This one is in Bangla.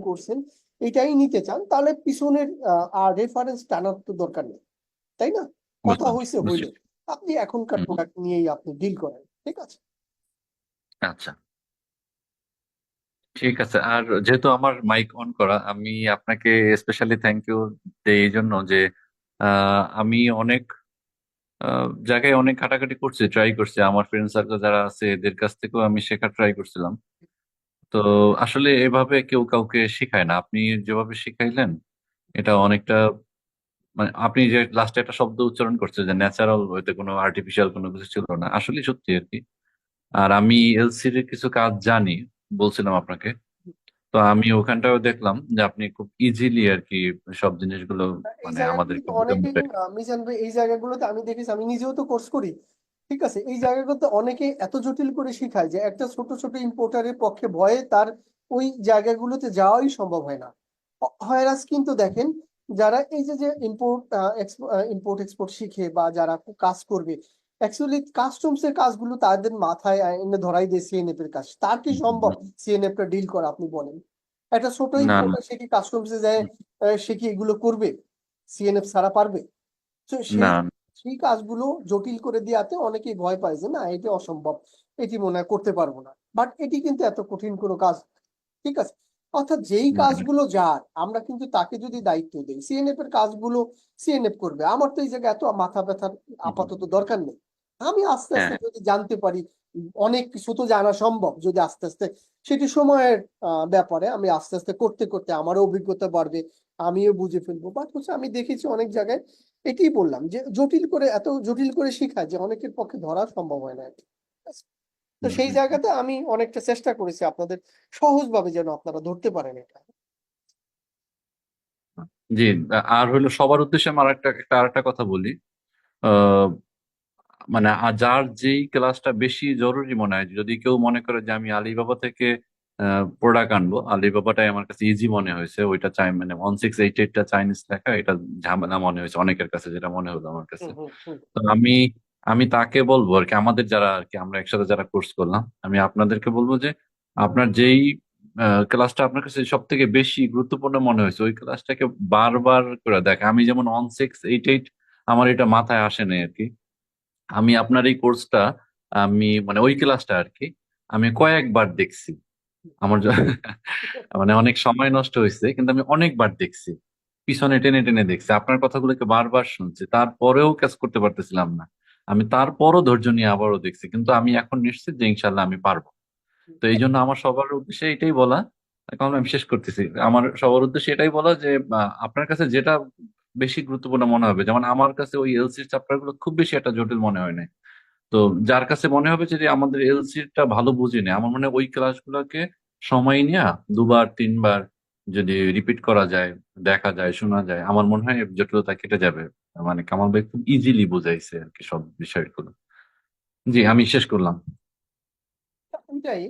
করছেন এটাই নিতে চান, তাহলে পিছনের আর রেফারেন্স টানার তো দরকার নেই, তাই না? কথা বুঝলাম, হয়েছে বুঝছি। হইলো, আপনি এখনকার হুম। প্রোডাক্ট নিয়েই আপনি ডিল করেন, ঠিক আছে? আচ্ছা, ঠিক আছে। আর যেহেতু আমার মাইক অন করা, আমি আপনাকে স্পেশালি থ্যাংক ইউ দেই এই জন্য যে আমি অনেক জায়গায় অনেক ঘাটাঘাটি করছি, ট্রাই করছি, আমার ফ্রেন্ড সার্কেল যারা আছে এদের কাছ থেকেও আমি শেখার ট্রাই করছিলাম। তো আসলে এভাবে কেউ কাউকে শেখায় না, আপনি যেভাবে শিখাইলেন এটা অনেকটা, মানে আপনি যে লাস্টে একটা শব্দ উচ্চারণ করছে যে ন্যাচারাল, ওইতে কোনো আর্টিফিশিয়াল কোনো কিছু ছিল না, আসলে সত্যি আর কি। আর আমি এলসির কিছু কাজ জানি, বলছিলাম আপনাকে। তো আমি ওখানটাও দেখলাম যে আপনি খুব ইজিলি আর কি সব জিনিসগুলো এই মানে আমাদেরকে জায়গাগুলোতে অনেকেই বোঝানো। মিজান ভাই, এই জায়গাগুলোতে আমি দেখেছি, আমি নিজেও তো কোর্স করি, ঠিক আছে, এই জায়গাগুলোতে অনেকে এত জটিল করে শেখায় যে একটা ছোট ছোট ইম্পোর্টারের পক্ষে ভয়ে তার ওই জায়গাগুলোতে যাওয়াই সম্ভব হয় না। হয়রাস কিন্তু দেখেন, যারা এই যে যে ইম্পোর্ট ইম্পোর্ট এক্সপোর্ট শিখে বা যারা কাজ করবে, অ্যাকচুয়ালি কাস্টমস এর কাজগুলো তাদের মাথায় এনে ধরাই দিয়ে সিএনএফ এর কাজ, তার কি সম্ভব সিএনএফ টা ডিল করা? আপনি বলেন, একটা ছোট না, না। ইম্পোর্টার সে কি কাস্টমস এ যায় সে কি এগুলো করবে? সিএনএফ ছাড়া পারবে? তো সেই না। সেই কাজগুলো জটিল করে দেওয়াতে অনেকেই ভয় পায় যে না এটি অসম্ভব, এটি মনে হয় করতে পারবো না, বাট এটি কিন্তু এত কঠিন কোনো কাজ না, ঠিক আছে? অর্থাৎ যেই কাজগুলো যার, আমরা কিন্তু তাকে যদি দায়িত্ব দিই সিএনএফ এর কাজগুলো সিএনএফ করবে, আমার তো এই জায়গায় এত মাথা ব্যথার আপাতত দরকার নেই। আমি আস্তে আস্তে হ্যাঁ। যদি জানতে পারি, অনেক কিছু তো জানা সম্ভব যদি আস্তে আস্তে, সেটি সময়ের ব্যাপারে, আমি আস্তে আস্তে করতে করতে আমারও অভিজ্ঞতা বাড়বে, আমিও বুঝে ফেলবো। বাট হচ্ছে আমি দেখেছি অনেক জায়গায়, এটাই বললাম যে জটিল করে, এত জটিল করে শেখায় যে অনেকের পক্ষে ধরা সম্ভব হয় না আর কি। তো হুম, সেই হুম, হুম। জায়গাতে আমি অনেকটা চেষ্টা করেছি আপনাদের সহজভাবে যেন আপনারা ধরতে পারেন এটা। জি। আর হলো সবার উদ্দেশ্যে আমার আরেকটা কথা বলি। আহ, মানে যার যেই ক্লাসটা বেশি জরুরি মনে হয়, যদি কেউ মনে করে যে আমি আলিবাবা থেকে প্রোডাক্ট আনবো, আলিবাবাটাই আমার কাছে ইজি মনে হয়েছে, ওইটা চাই মানে 1688টা চাইনিজ লেখা, এটা ঝামেলা মনে হয়েছে অনেকের কাছে, যেটা মনে হলো আমার কাছে। হুম হুম হুম তো আমি আমি তাকে বলবো আর কি, আমাদের যারা আর কি আমরা একসাথে যারা কোর্স করলাম, আমি আপনাদেরকে বলবো যে আপনার যেই ক্লাসটা আপনার কাছে সব থেকে বেশি গুরুত্বপূর্ণ মনে হয়েছে ওই ক্লাসটাকে বারবার করে দেখ। আমি যেমন 1688 আমার এটা মাথায় আসে নাই আর কি, আমি আপনার এই কোর্সটা, আমি মানে ওই ক্লাসটা আর কি আমি কয়েকবার দেখছি। আমার মানে অনেক সময় নষ্ট হয়েছে, কিন্তু আমি অনেকবার দেখছি, পিছনে টেনে টেনে দেখছি, আপনার কথাগুলোকে বারবার শুনছি, তারপরেও কাজ করতে পারতেছিলাম না। আমি তারপরও ধৈর্য নিয়ে আবারও দেখছি, কিন্তু আমি এখন নিশ্চিত যে ইনশাল্লাহ আমি পারবো। তো এই জন্য আমার সবার উদ্দেশ্যে এটাই বলা, কারণ আমি শেষ করতেছি, আমার সবার উদ্দেশ্যে এটাই বলা যে আপনার কাছে যেটা বেশি গুরুত্বপূর্ণ মনে হবে, যেমন আমার কাছে ওই এলসির চ্যাপ্টার গুলো খুব বেশি একটা জটিল মনে হয় না। তো যার কাছে মনে হবে যে আমাদের এলসিটা ভালো বুঝি না, আমার মনে হয় ওই ক্লাসগুলোকে সময় নিয়ে দুবার তিনবার যদি রিপিট করা যায়, দেখা যায়, শোনা যায়, আমার মনে হয় জটিলতা কেটে যাবে। মানে কামাল ভাই খুব ইজিলি বুঝাইছে আর কি সব বিষয়গুলো। জি, আমি শেষ করলাম। এটাই